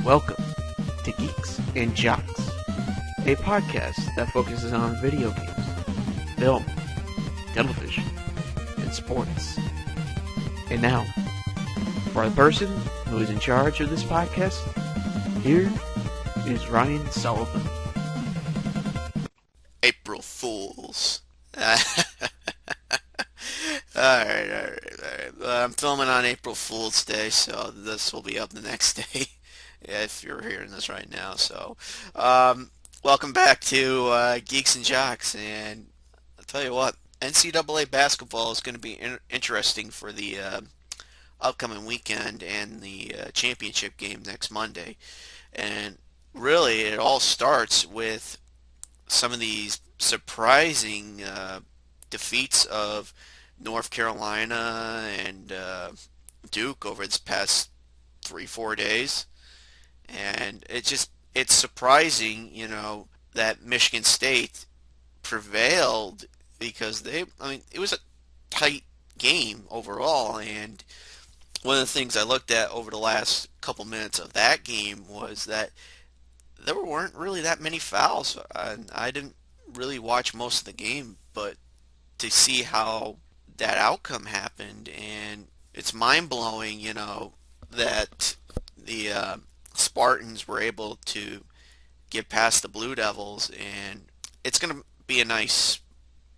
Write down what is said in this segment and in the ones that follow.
Welcome to Geeks and Jocks, a podcast that focuses on video games, film, television, and sports. And now, for the person who is in charge of this podcast, here is Ryan Sullivan. April Fools. Alright. I'm filming on April Fool's Day, so this will be up the next day if you're hearing this right now. So, welcome back to Geeks and Jocks, and I'll tell you what, NCAA basketball is going to be interesting for the upcoming weekend and the championship game next Monday. And really, it all starts with some of these surprising defeats of North Carolina and Duke over this past 3-4 days. And it's surprising, that Michigan State prevailed because it was a tight game overall. And one of the things I looked at over the last couple minutes of that game was that there weren't really that many fouls. I didn't really watch most of the game, but to see how that outcome happened, and it's mind-blowing, that the Spartans were able to get past the Blue Devils, and it's going to be a nice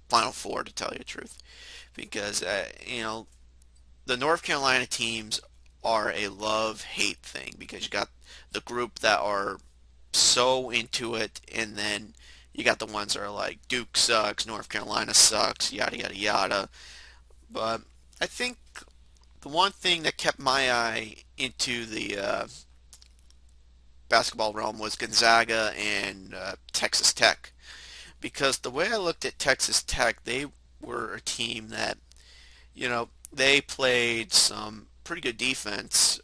Final Four, to tell you the truth, because, the North Carolina teams are a love-hate thing, because you got the group that are so into it, and then you got the ones that are like Duke sucks, North Carolina sucks, yada yada yada. But I think the one thing that kept my eye into the basketball realm was Gonzaga and Texas Tech, because the way I looked at Texas Tech, they were a team that, they played some pretty good defense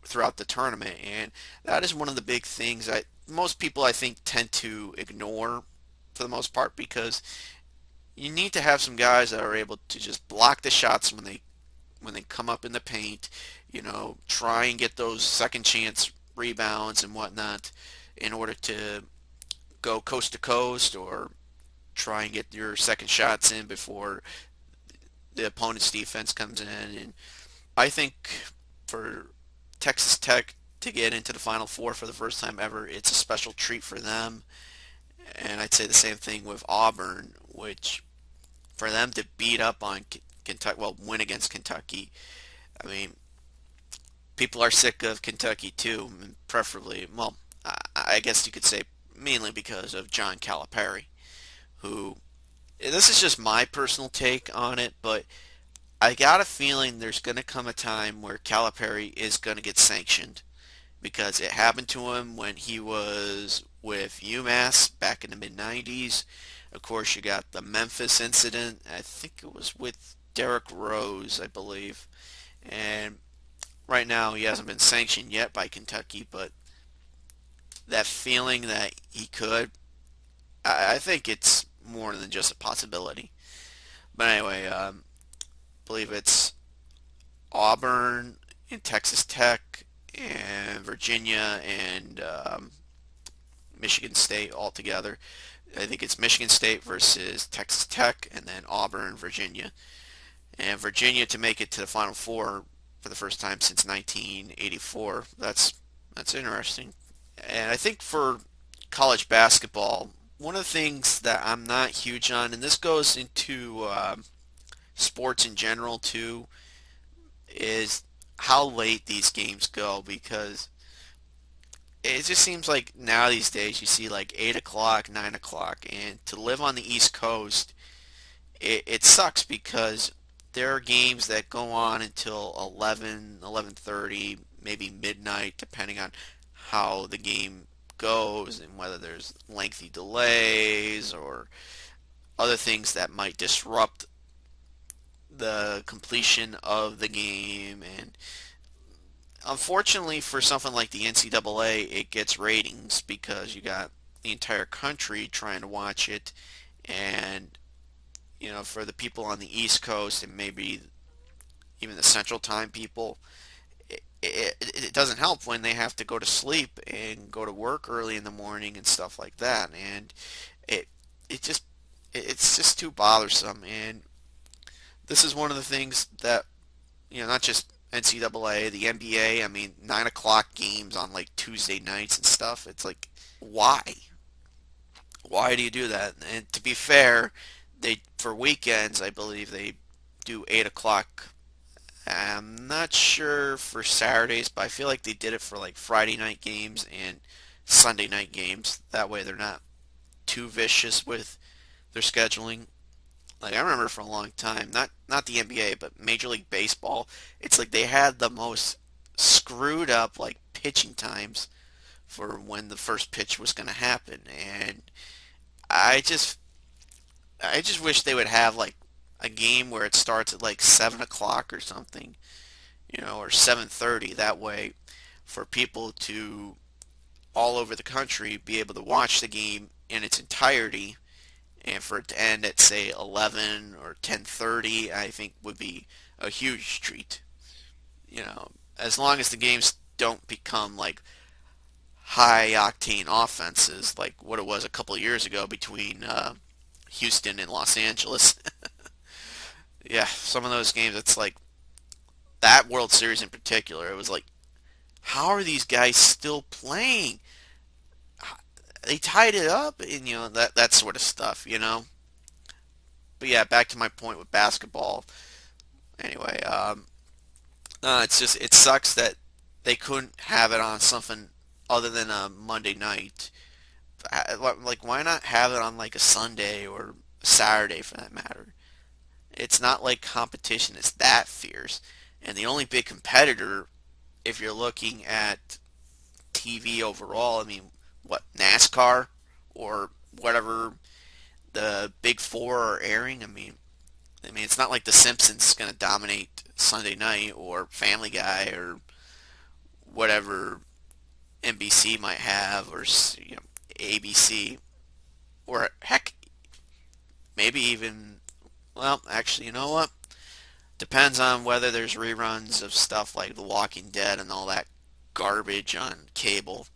throughout the tournament, and that is one of the big things that most people, I think, tend to ignore for the most part, because you need to have some guys that are able to just block the shots when they come up in the paint, try and get those second chance rebounds and whatnot in order to go coast to coast or try and get your second shots in before the opponent's defense comes in. And I think for Texas Tech to get into the Final Four for the first time ever, it's a special treat for them. And I'd say the same thing with Auburn, which for them to beat up on Kentucky, well, win against Kentucky. I mean, people are sick of Kentucky too, preferably, well, I guess you could say mainly because of John Calipari, who, this is just my personal take on it, but I got a feeling there's going to come a time where Calipari is going to get sanctioned, because it happened to him when he was with UMass back in the mid-90s. Of course, you got the Memphis incident. I think it was with Derrick Rose, I believe. And right now, he hasn't been sanctioned yet by Kentucky, but that feeling that he could, I think it's more than just a possibility. But anyway, I believe it's Auburn and Texas Tech and Virginia and Michigan State all together. I think it's Michigan State versus Texas Tech, and then Auburn, Virginia. And Virginia to make it to the Final Four for the first time since 1984. That's interesting. And I think for college basketball, one of the things that I'm not huge on, and this goes into sports in general too, is how late these games go, because it just seems like now these days you see like 8 o'clock, 9 o'clock, and to live on the East Coast, it sucks, because there are games that go on until 11, 11:30, maybe midnight, depending on how the game goes and whether there's lengthy delays or other things that might disrupt the completion of the game. And unfortunately for something like the NCAA, it gets ratings because you got the entire country trying to watch it, and for the people on the East Coast and maybe even the Central Time people, it doesn't help when they have to go to sleep and go to work early in the morning and stuff like that. And it it just it's just too bothersome. And this is one of the things that, not just NCAA, the NBA. I mean, 9 o'clock games on like Tuesday nights and stuff. It's like, why? Why do you do that? And to be fair, they for weekends, I believe they do 8 o'clock. I'm not sure for Saturdays, but I feel like they did it for like Friday night games and Sunday night games. That way they're not too vicious with their scheduling. Like I remember for a long time, not the NBA, but Major League Baseball, it's like they had the most screwed up like pitching times for when the first pitch was going to happen. And I just I just wish they would have like a game where it starts at like 7 o'clock or something, or 7:30. That way, for people to all over the country be able to watch the game in its entirety, and for it to end at say 11 or 10:30, I think would be a huge treat. As long as the games don't become like high octane offenses like what it was a couple of years ago between Houston and Los Angeles. Yeah, some of those games, it's like that World Series in particular. It was like, how are these guys still playing? They tied it up, and that sort of stuff. But yeah, back to my point with basketball. Anyway, it's just it sucks that they couldn't have it on something other than a Monday night. Like, why not have it on like a Sunday or a Saturday for that matter? It's not like competition is that fierce. And the only big competitor, if you're looking at TV overall, I mean, what, NASCAR or whatever the big four are airing? I mean, it's not like The Simpsons is going to dominate Sunday night or Family Guy or whatever NBC might have or ABC or heck, maybe even, well, actually, you know what? Depends on whether there's reruns of stuff like The Walking Dead and all that garbage on cable.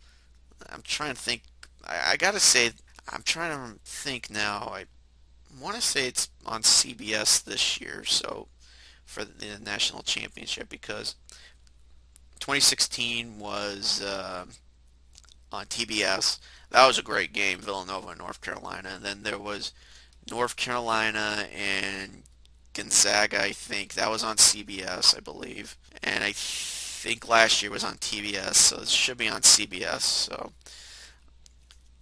I'm trying to think. I gotta say, I'm trying to think now. I want to say it's on CBS this year, so for the national championship, because 2016 was on TBS. That was a great game, Villanova and North Carolina. And then there was North Carolina and Gonzaga, I think. That was on CBS, I believe. And I think last year was on TBS, so it should be on CBS. So,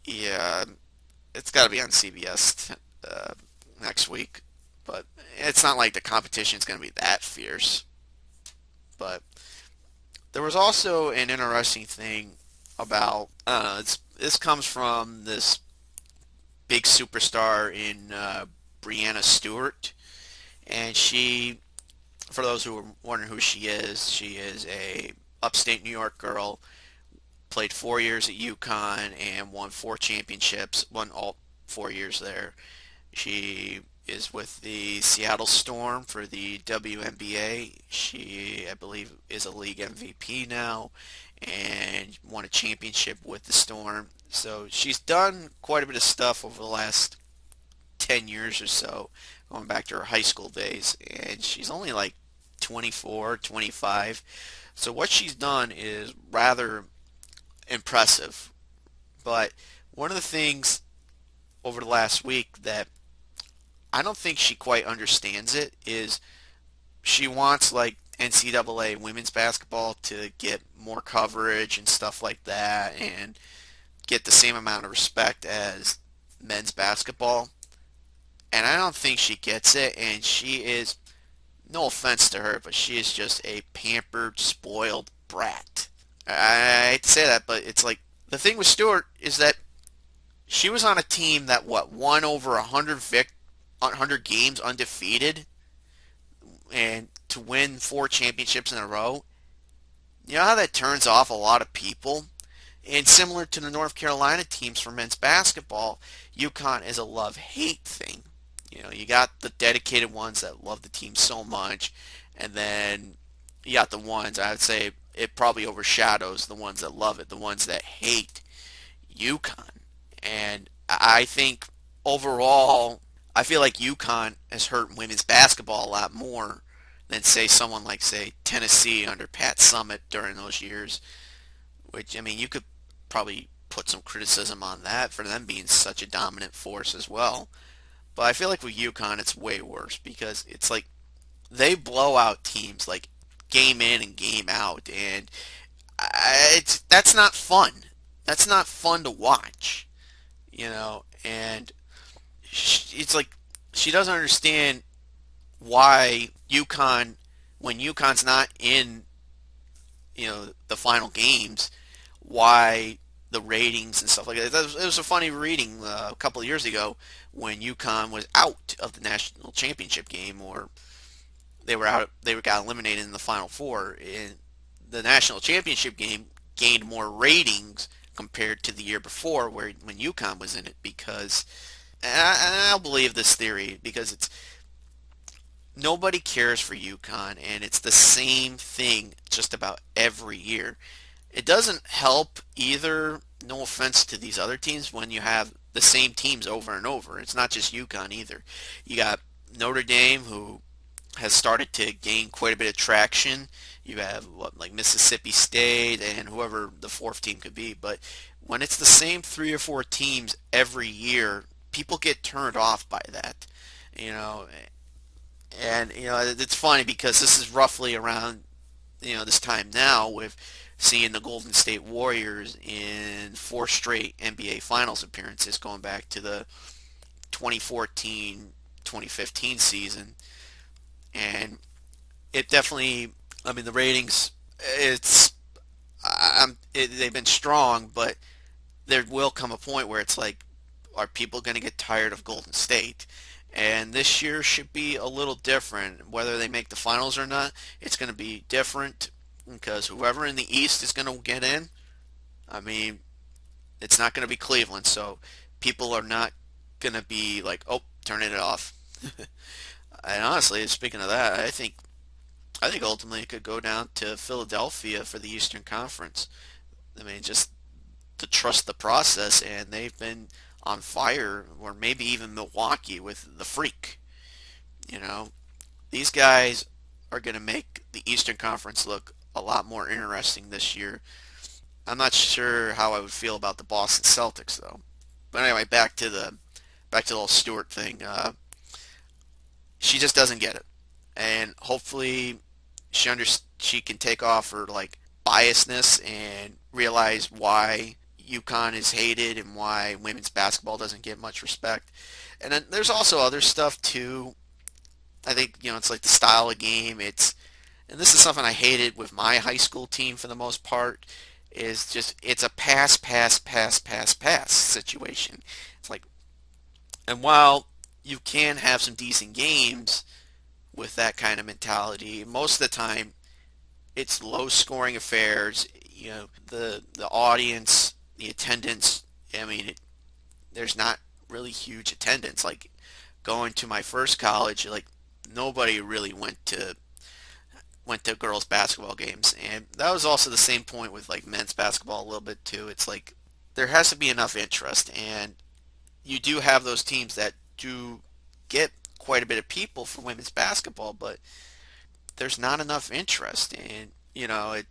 yeah, it's got to be on CBS next week. But it's not like the competition is going to be that fierce. But there was also an interesting thing about, this comes from this big superstar in Brianna Stewart. And she, for those who are wondering who she is a upstate New York girl, played 4 years at UConn and won 4 championships, won all 4 years there. She is with the Seattle Storm for the WNBA. She, I believe, is a league MVP now and won a championship with the Storm. So she's done quite a bit of stuff over the last 10 years or so, going back to her high school days. And she's only like 24, 25. So what she's done is rather impressive. But one of the things over the last week that I don't think she quite understands it is she wants like NCAA women's basketball to get more coverage and stuff like that and get the same amount of respect as men's basketball. And I don't think she gets it. And she is, no offense to her, but she is just a pampered, spoiled brat. I hate to say that, but it's like the thing with Stewart is that she was on a team that won over 100 games undefeated, and to win 4 championships in a row. You know how that turns off a lot of people? And similar to the North Carolina teams for men's basketball, UConn is a love-hate thing. You got the dedicated ones that love the team so much, and then you got the ones, I would say, it probably overshadows the ones that love it, the ones that hate UConn. And I think overall, I feel like UConn has hurt women's basketball a lot more than say someone like say Tennessee under Pat Summitt during those years. Which I mean, you could probably put some criticism on that for them being such a dominant force as well. But I feel like with UConn, it's way worse because it's like they blow out teams like game in and game out, and that's not fun. That's not fun to watch, And it's like she doesn't understand why UConn, when UConn's not in, the final games, why the ratings and stuff like that. It was a funny reading a couple of years ago when UConn was out of the national championship game, or they were out. They got eliminated in the Final Four. In the national championship game, gained more ratings compared to the year before, where when UConn was in it. Because I'll believe this theory because it's nobody cares for UConn, and it's the same thing just about every year. It doesn't help either. No offense to these other teams when you have the same teams over and over. It's not just UConn either. You got Notre Dame, who has started to gain quite a bit of traction. You have like Mississippi State and whoever the fourth team could be. But when it's the same three or four teams every year, people get turned off by that. You know, and it's funny because this is roughly around this time now with seeing the Golden State Warriors in four straight NBA Finals appearances going back to the 2014-2015 season. And it definitely, I mean, the ratings, they've been strong, but there will come a point where it's like, are people going to get tired of Golden State? And this year should be a little different. Whether they make the finals or not, it's going to be different because whoever in the East is going to get in, I mean, it's not going to be Cleveland. So people are not going to be like, oh, turning it off. And honestly, speaking of that, I think ultimately it could go down to Philadelphia for the Eastern Conference. I mean, just to trust the process, and they've been on fire, or maybe even Milwaukee with the Freak. You know, these guys are going to make the Eastern Conference look a lot more interesting this year. I'm not sure how I would feel about the Boston Celtics though. But anyway, back to the whole Stewart thing. She just doesn't get it, and hopefully she can take off her like biasness and realize why UConn is hated and why women's basketball doesn't get much respect. And then there's also other stuff too. I think it's like the style of game. And this is something I hated with my high school team for the most part. Is just it's a pass, pass, pass, pass, pass situation. It's like, and while you can have some decent games with that kind of mentality, most of the time it's low scoring affairs. The audience, the attendance. I mean, there's not really huge attendance. Like going to my first college, like nobody really went to girls basketball games, and that was also the same point with like men's basketball a little bit too. It's like there has to be enough interest, and you do have those teams that do get quite a bit of people for women's basketball, but there's not enough interest. And I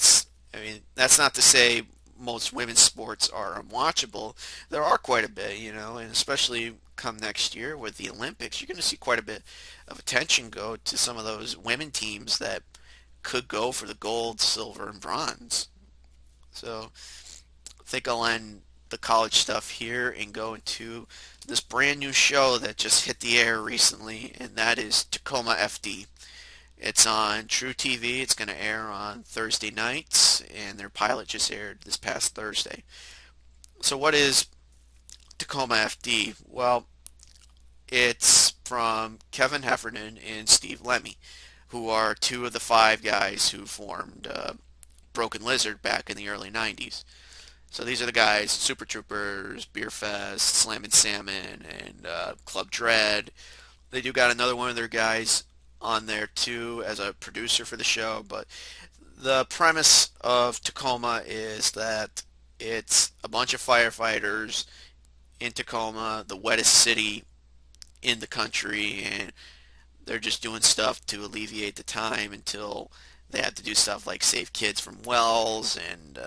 mean, that's not to say most women's sports are unwatchable. There are quite a bit, and especially come next year with the Olympics, you're going to see quite a bit of attention go to some of those women teams that could go for the gold, silver, and bronze. So I think I'll end the college stuff here and go into this brand new show that just hit the air recently, and that is Tacoma FD. It's on True TV. It's going to air on Thursday nights, and their pilot just aired this past Thursday. So what is Tacoma FD? Well, it's from Kevin Heffernan and Steve Lemmy, who are two of the five guys who formed Broken Lizard back in the early 90s. So these are the guys, Super Troopers, Beer Fest, Slammin' Salmon, and Club Dread. They do got another one of their guys on there too as a producer for the show, but The premise of Tacoma is that it's a bunch of firefighters in Tacoma, the wettest city in the country, and they're just doing stuff to alleviate the time until they have to do stuff like save kids from wells and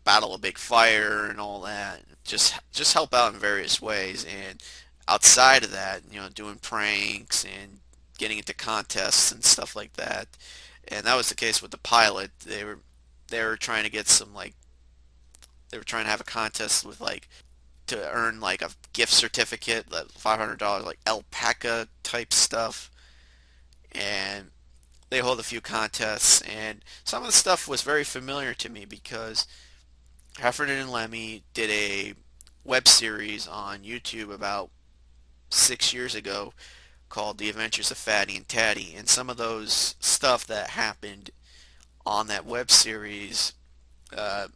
battle a big fire and all that. Just help out in various ways. And outside of that, doing pranks and getting into contests and stuff like that. And that was the case with the pilot. They were trying to get some like they were trying to have a contest with like to earn like a gift certificate, like $500, like alpaca type stuff. And they hold a few contests, and some of the stuff was very familiar to me because Heffernan and Lemmy did a web series on YouTube about 6 years ago called The Adventures of Fatty and Tatty, and some of those stuff that happened on that web series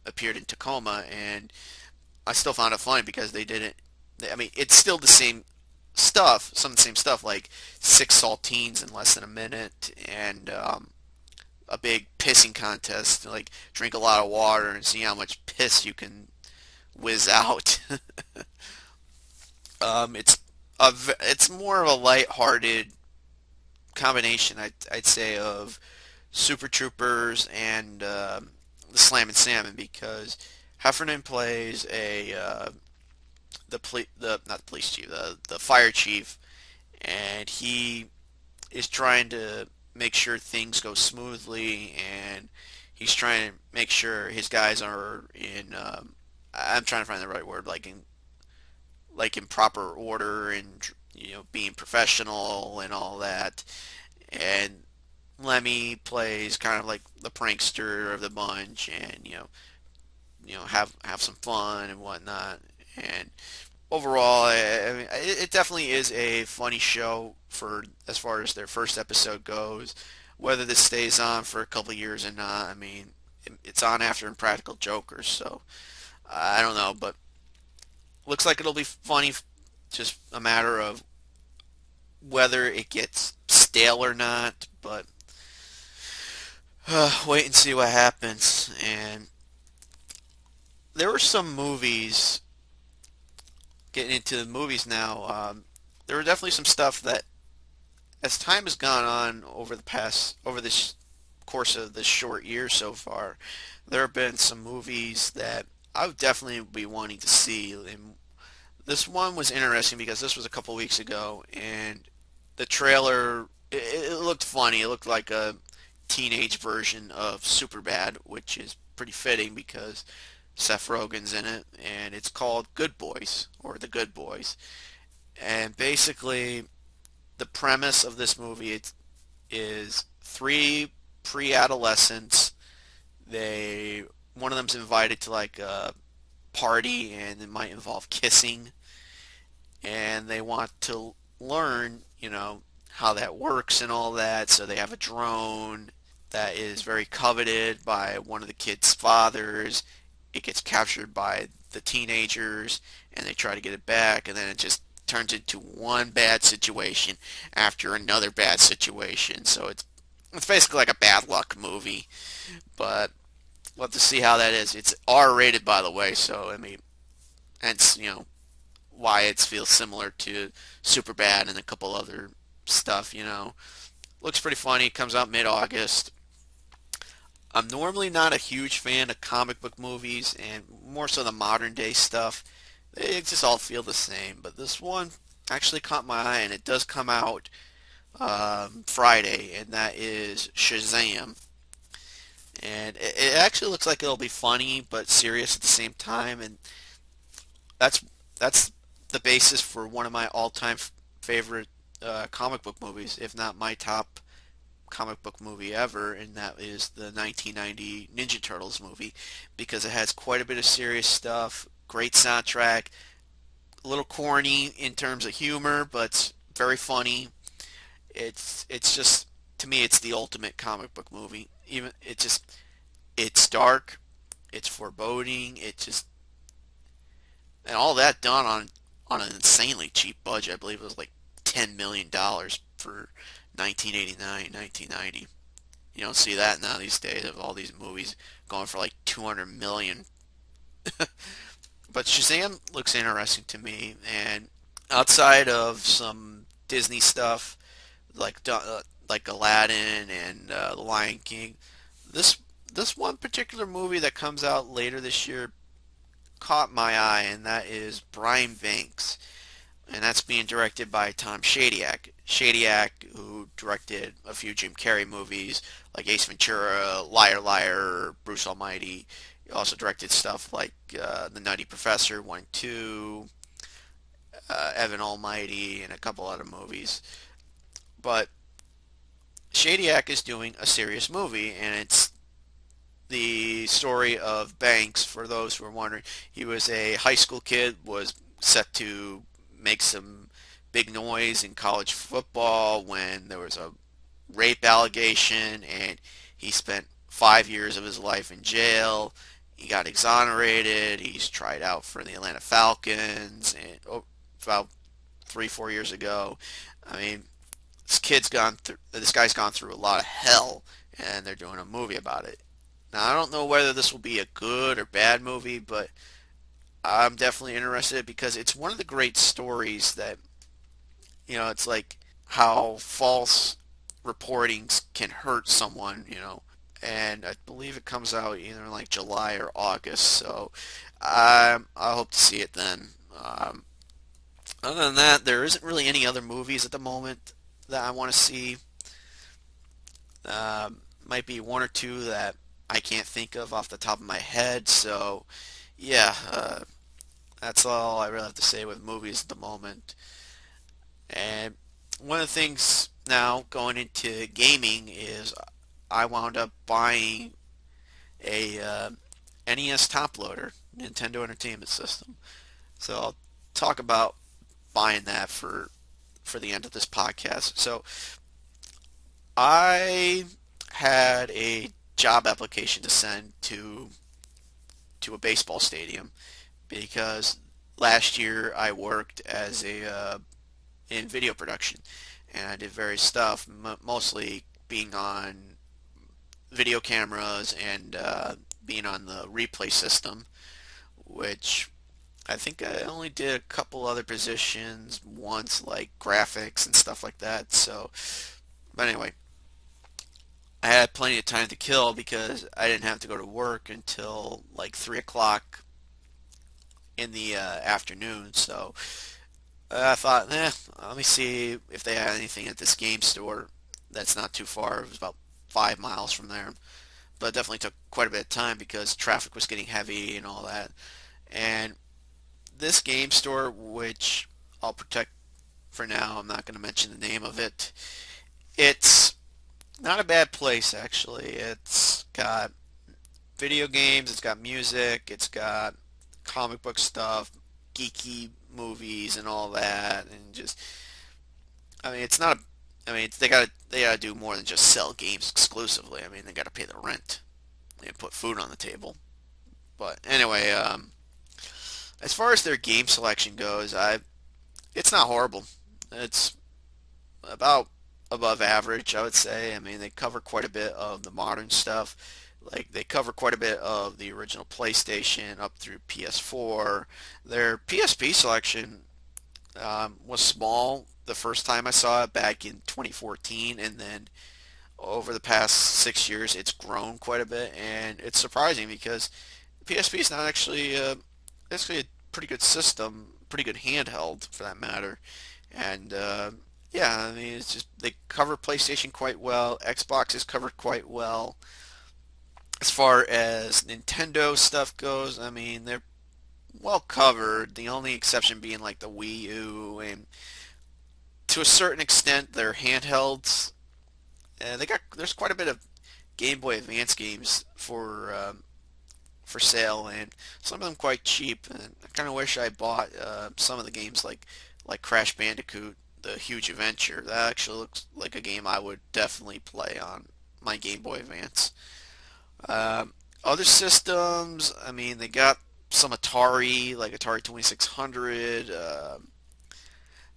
appeared in Tacoma, and I still found it funny because they didn't. I mean, it's still the same stuff, some of the same stuff, like six saltines in less than a minute, and a big pissing contest, like drink a lot of water and see how much piss you can whiz out. It's more of a light-hearted combination, I'd say, of Super Troopers and the Slam and Salmon because Heffernan plays the not the police chief, the fire chief, and he is trying to make sure things go smoothly, and he's trying to make sure his guys are in. I'm trying to find the right word, like in proper order and being professional and all that. And Lemmy plays kind of like the prankster of the bunch, and have some fun and whatnot. And overall, I mean, it definitely is a funny show for as far as their first episode goes. Whether this stays on for a couple of years or not, I mean, it's on after Impractical Jokers, so I don't know, but looks like it'll be funny. Just a matter of whether it gets stale or not, but wait and see what happens. And there were some movies, getting into the movies now, there were definitely some stuff that, as time has gone on over this course of this short year so far, there have been some movies that I would definitely be wanting to see. And this one was interesting because this was a couple weeks ago, and the trailer it looked funny. It looked like a teenage version of Superbad, which is pretty fitting because Seth Rogen's in it, and it's called Good Boys or The Good Boys. And basically, the premise of this movie is three pre-adolescents. They One of them's invited to like a party, and it might involve kissing, and they want to learn, how that works and all that. So they have a drone that is very coveted by one of the kids' fathers. It gets captured by the teenagers, and they try to get it back, and then it just turns into one bad situation after another bad situation. So it's basically like a bad luck movie, but we'll have to see how that is. It's R rated, by the way, so I mean, hence why it feels similar to Superbad and a couple other stuff. Looks pretty funny. Comes out mid-August. I'm normally not a huge fan of comic book movies and more so the modern day stuff. They just all feel the same, but this one actually caught my eye, and it does come out Friday, and that is Shazam. And it actually looks like it'll be funny but serious at the same time, and that's that's the basis for one of my all-time favorite comic book movies, if not my top comic book movie ever, and that is the 1990 Ninja Turtles movie because it has quite a bit of serious stuff, great soundtrack, a little corny in terms of humor, but very funny. It's just to me it's the ultimate comic book movie. Even it's dark, it's foreboding, it just and all that done on an insanely cheap budget. I believe it was like $10 million for 1989, 1990. You don't see that now these days of all these movies going for like 200 million. But Shazam looks interesting to me, and outside of some Disney stuff like Aladdin and The Lion King, this this one particular movie that comes out later this year caught my eye, and that is Brian Banks, and that's being directed by Tom Shadyac. Shadyac, who directed a few Jim Carrey movies like Ace Ventura, Liar Liar, Bruce Almighty. He also directed stuff like The Nutty Professor 1 and 2, Evan Almighty, and a couple other movies. But Shadyac is doing a serious movie, and it's the story of Banks. For those who are wondering, he was a high school kid, was set to make some big noise in college football when there was a rape allegation, and he spent 5 years of his life in jail. He got exonerated. He's tried out for the Atlanta Falcons, and about 3, 4 years ago. I mean, this guy's gone through a lot of hell, and they're doing a movie about it. Now, I don't know whether this will be a good or bad movie, but I'm definitely interested because it's one of the great stories that, it's like how false reportings can hurt someone. And I believe it comes out either in like July or August, so I hope to see it then. Other than that, there isn't really any other movies at the moment that I want to see. Might be one or two that I can't think of off the top of my head. So, yeah, that's all I really have to say with movies at the moment. And one of the things now going into gaming is I wound up buying a NES Top Loader, Nintendo Entertainment System. So I'll talk about buying that for the end of this podcast. So I had a job application to send to a baseball stadium because last year I worked as a in video production, and I did various stuff, mostly being on video cameras and being on the replay system, which I think I only did a couple other positions once, like graphics and stuff like that. So, but anyway, I had plenty of time to kill because I didn't have to go to work until like 3 o'clock in the afternoon. So I thought, let me see if they had anything at this game store that's not too far. It was about 5 miles from there, but it definitely took quite a bit of time because traffic was getting heavy and all that. And this game store, which I'll protect for now, I'm not going to mention the name of it. It's not a bad place, actually. It's got video games, it's got music, it's got comic book stuff, geeky movies and all that, and just, I mean, it's not a, I mean, they gotta do more than just sell games exclusively. I mean, they gotta pay the rent and put food on the table. But anyway, as far as their game selection goes, it's not horrible. It's about above average, I would say. I mean, they cover quite a bit of the modern stuff. Like they cover quite a bit of the original PlayStation up through PS4. Their PSP selection was small the first time I saw it back in 2014, and then over the past 6 years, it's grown quite a bit, and it's surprising because PSP is not actually a pretty good system, pretty good handheld for that matter, and yeah, I mean it's just they cover PlayStation quite well. Xbox is covered quite well. As far as Nintendo stuff goes, I mean they're well covered. The only exception being like the Wii U and to a certain extent their handhelds. There's quite a bit of Game Boy Advance games for sale, and some of them quite cheap. And I kind of wish I bought some of the games like Crash Bandicoot, the Huge Adventure. That actually looks like a game I would definitely play on my Game Boy Advance. Other systems, I mean, they got some Atari, like Atari 2600.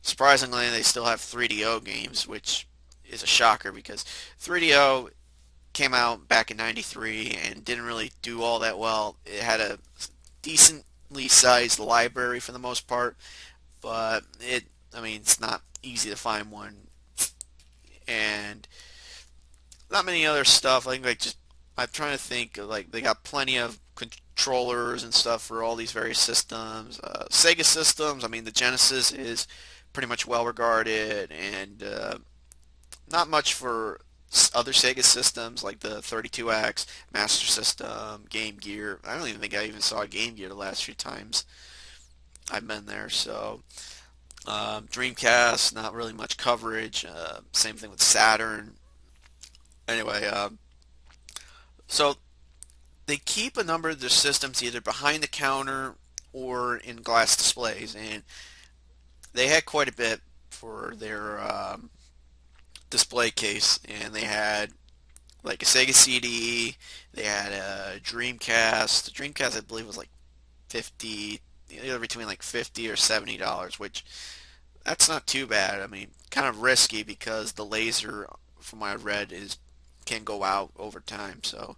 Surprisingly, they still have 3DO games, which is a shocker because 3DO came out back in '93 and didn't really do all that well. It had a decently sized library for the most part, but I mean, it's not easy to find one, and not many other stuff. I think like just I'm trying to think of, like they got plenty of controllers and stuff for all these various systems. Sega systems. I mean, the Genesis is pretty much well regarded, and not much for other Sega systems like the 32X, Master System, Game Gear. I don't even think I even saw Game Gear the last few times I've been there. So Dreamcast, not really much coverage. Same thing with Saturn. Anyway, so they keep a number of their systems either behind the counter or in glass displays, and they had quite a bit for their display case, and they had like a Sega CD, they had a Dreamcast. The Dreamcast, I believe, was like 50, either between like $50 or $70, which that's not too bad. I mean, kind of risky because the laser, from what I read, is can go out over time. So,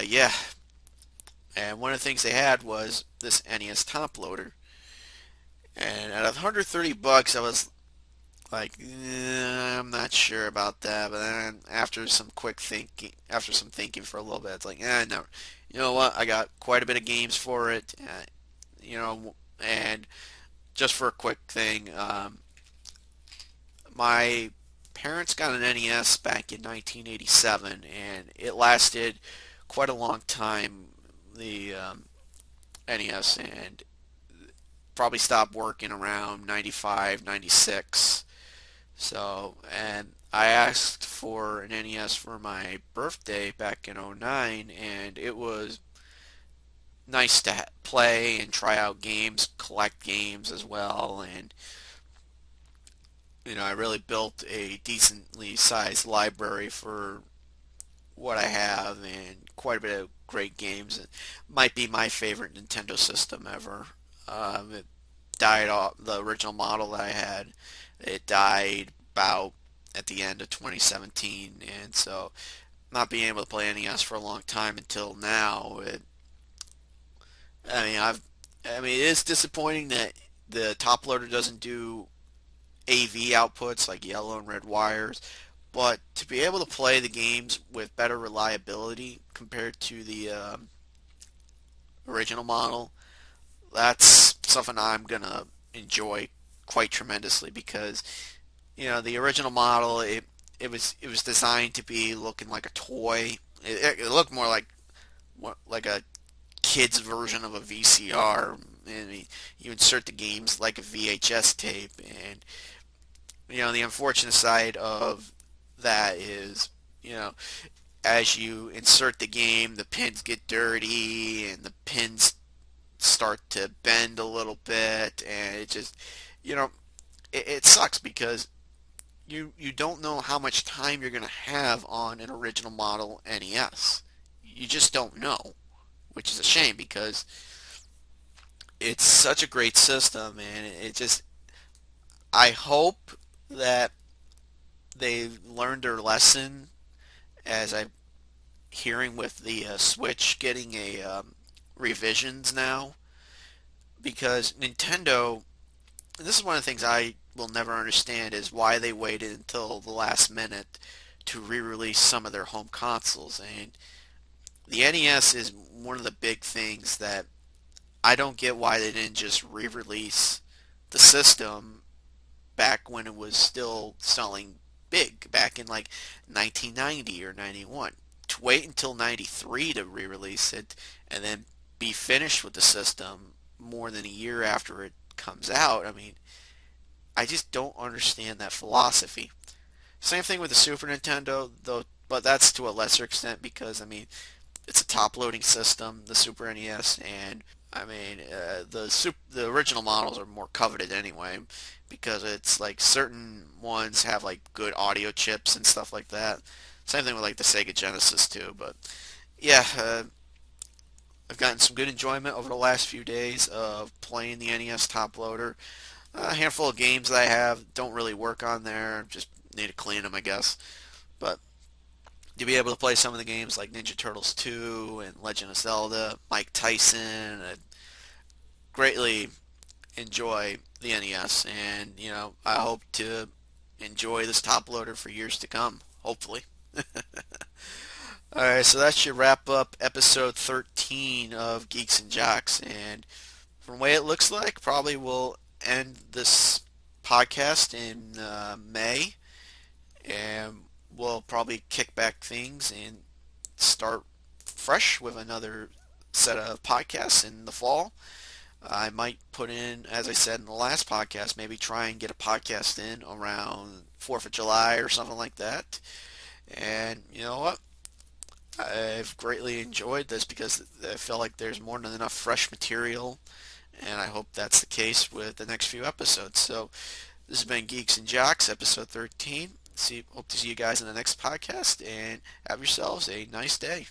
yeah. And one of the things they had was this NES Top Loader. And at $130, I was like, I'm not sure about that. But then after some thinking for a little bit, it's like, no. You know what? I got quite a bit of games for it. And just for a quick thing, my parents got an NES back in 1987, and it lasted quite a long time. The NES, and probably stopped working around 95, 96. So, and I asked for an NES for my birthday back in '09, and it was nice to play and try out games, collect games as well, and I really built a decently sized library for what I have and quite a bit of great games. It might be my favorite Nintendo system ever. It died off the original model that I had. It died about at the end of 2017, and so not being able to play NES for a long time until now. I mean, it is disappointing that the top loader doesn't do AV outputs like yellow and red wires, but to be able to play the games with better reliability compared to the original model, that's something I'm gonna enjoy quite tremendously because the original model it was designed to be looking like a toy. It looked more like a kid's version of a VCR, and you insert the games like a VHS tape, and the unfortunate side of that is as you insert the game, the pins get dirty and the pins start to bend a little bit, and it just you know it sucks because you don't know how much time you're going to have on an original model NES. You just don't know, which is a shame because it's such a great system, and I hope that they learned their lesson as I'm hearing with the Switch getting a revisions now, because Nintendo, and this is one of the things I will never understand, is why they waited until the last minute to re-release some of their home consoles. And the NES is one of the big things that I don't get why they didn't just re-release the system back when it was still selling big, back in like 1990 or 91. To wait until 93 to re-release it and then be finished with the system more than a year after it comes out. I mean, I just don't understand that philosophy. Same thing with the Super Nintendo, though, but that's to a lesser extent because I mean it's a top-loading system, the Super NES, and I mean the original models are more coveted anyway because it's like certain ones have like good audio chips and stuff like that. Same thing with like the Sega Genesis too, but yeah, I've gotten some good enjoyment over the last few days of playing the NES Top Loader. A handful of games that I have don't really work on there. Just need to clean them, I guess. But to be able to play some of the games like Ninja Turtles 2 and Legend of Zelda, Mike Tyson. I greatly enjoy the NES, and I hope to enjoy this top loader for years to come, hopefully. All right, so that should wrap up episode 13 of Geeks and Jocks, and from the way it looks like, probably we'll end this podcast in May, and we'll probably kick back things and start fresh with another set of podcasts in the fall. I might put in, as I said in the last podcast, maybe try and get a podcast in around 4th of July or something like that. And you know what? I've greatly enjoyed this because I feel like there's more than enough fresh material, and I hope that's the case with the next few episodes. So this has been Geeks and Jocks, episode 13. Hope to see you guys in the next podcast, and have yourselves a nice day.